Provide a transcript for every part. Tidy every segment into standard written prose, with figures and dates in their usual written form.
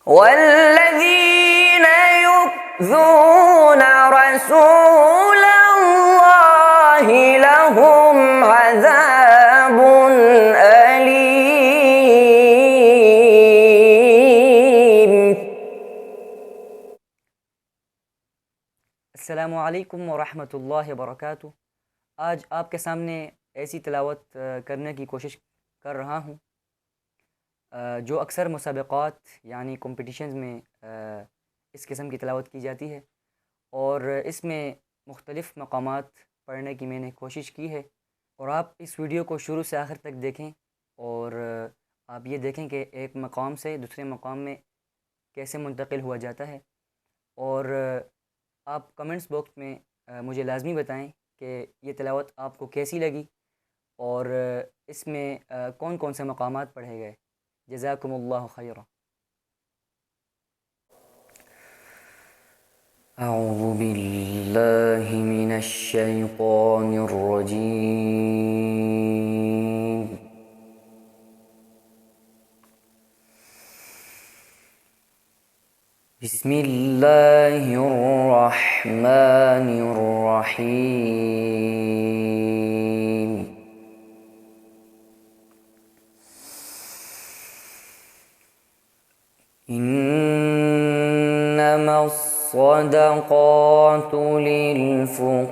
والذين يؤذون رسول الله لهم عذاب أليم. अस्सलामु अलैकुम व रहमतुल्लाहि व बरकातुहू। आज आपके सामने ऐसी तिलावत करने की कोशिश कर रहा हूँ जो अक्सर मुसाबक़ात यानी कॉम्पिटिशन्स में इस किस्म की तिलावत की जाती है, और इसमें मुख्तलिफ़ मक़ामात पढ़ने की मैंने कोशिश की है। और आप इस वीडियो को शुरू से आखिर तक देखें और आप ये देखें कि एक मक़ाम से दूसरे मक़ाम में कैसे मुंतक़िल हुआ जाता है। और आप कमेंट्स बॉक्स में मुझे लाज़मी बताएं कि ये तिलावत आपको कैसी लगी और इसमें कौन कौन से मक़ामात पढ़े गए। जज़ाकुमुल्लाहु खैरा। अऊज़ु बिल्लाहि मिनश शैतानिर रजीम। बिस्मिल्लाहिर रहमानिर रहीम। इन्नमस्सदक़ातु लिलफ़ुक़राइ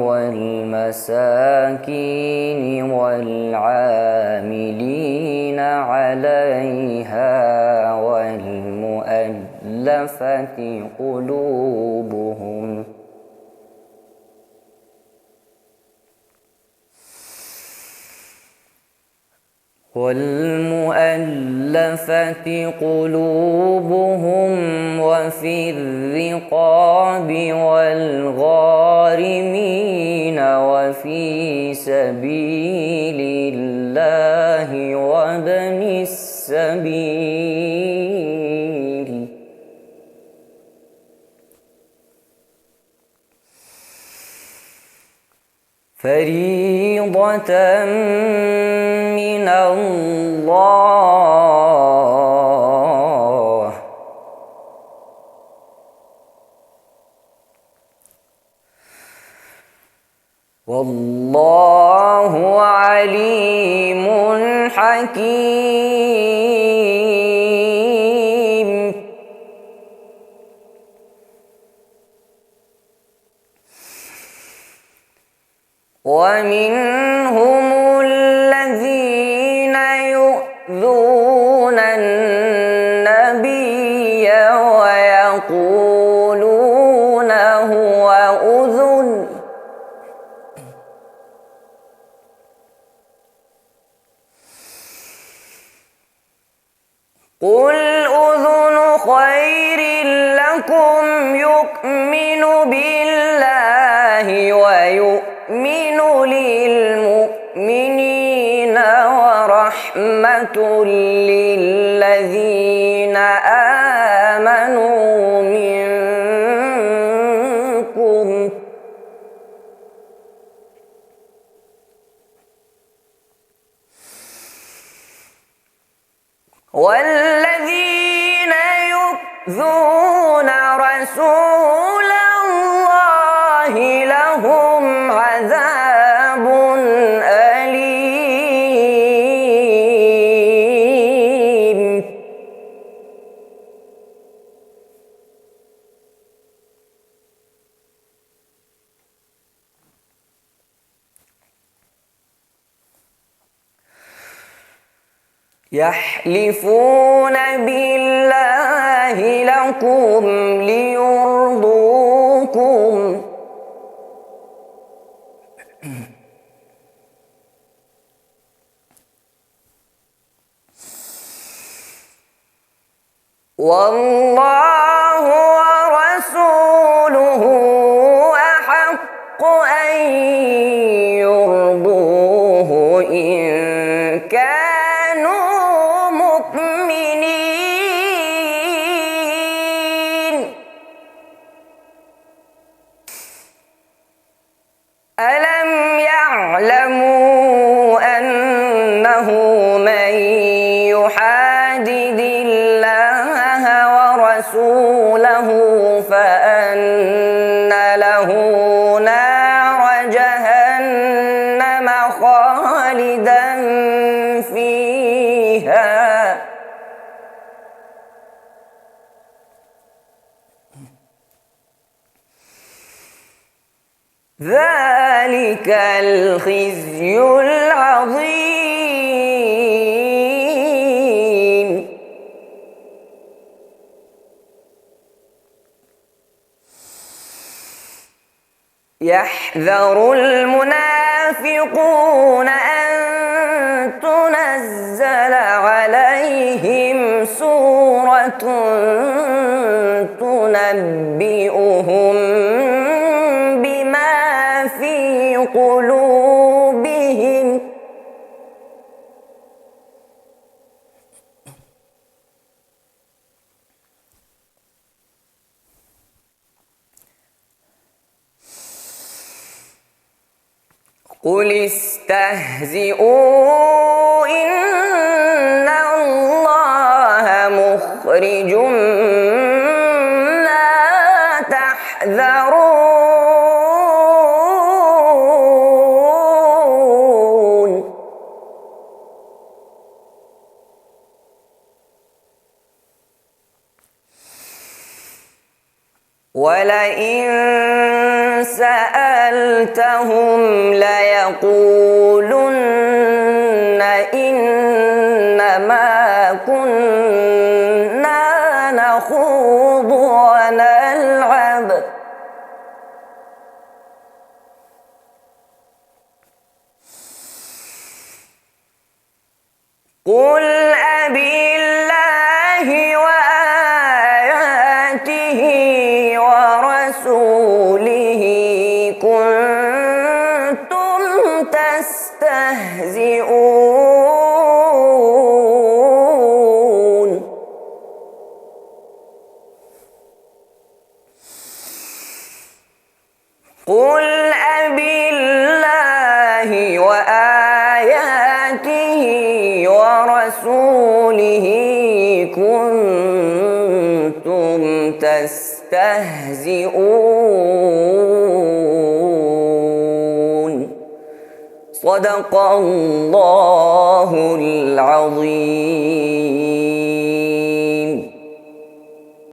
वल्मसाकीनि वल्आमिलीना अलैहा वल्मुअल्लफ़ति क़ुलूबुहुम वफ़ी الرِّقَابِ वल्गारिमीन वफ़ी सबीलिल्लाहि वब्निस सबील। फ़रीज़तन मिनल्लाह वल्लाहु अलीमुन हकीम। वमिनहुम الذين يؤذون النبي ويقولون هو أذن قل أذن خير لكم يؤمن بالله ويؤمن للمؤمنين ورحمة للذين آمنوا منكم والذين يؤذون رسول الله لهم عذاب أليم. يحلفون بالله لكم ليرضوكم والله ورسوله أحق أن يرضوه إن كانوا مؤمنين. ألم يعلموا أنه من يحارب ذلك الخزي العظيم. يحذر المنافقون أن تنزل عليهم سورة تنبئهم بما في قلوبهم قل استهزئوا إن الله مخرج ما تحذرون. ولئن سألتهم ليقولن إنما كنا نخوض ونلعب قل أبالله وآياته ورسوله كنتم تستهزئون. قل أبالله وآياته ورسوله كنتم تستهزئون. صدق الله العظيم.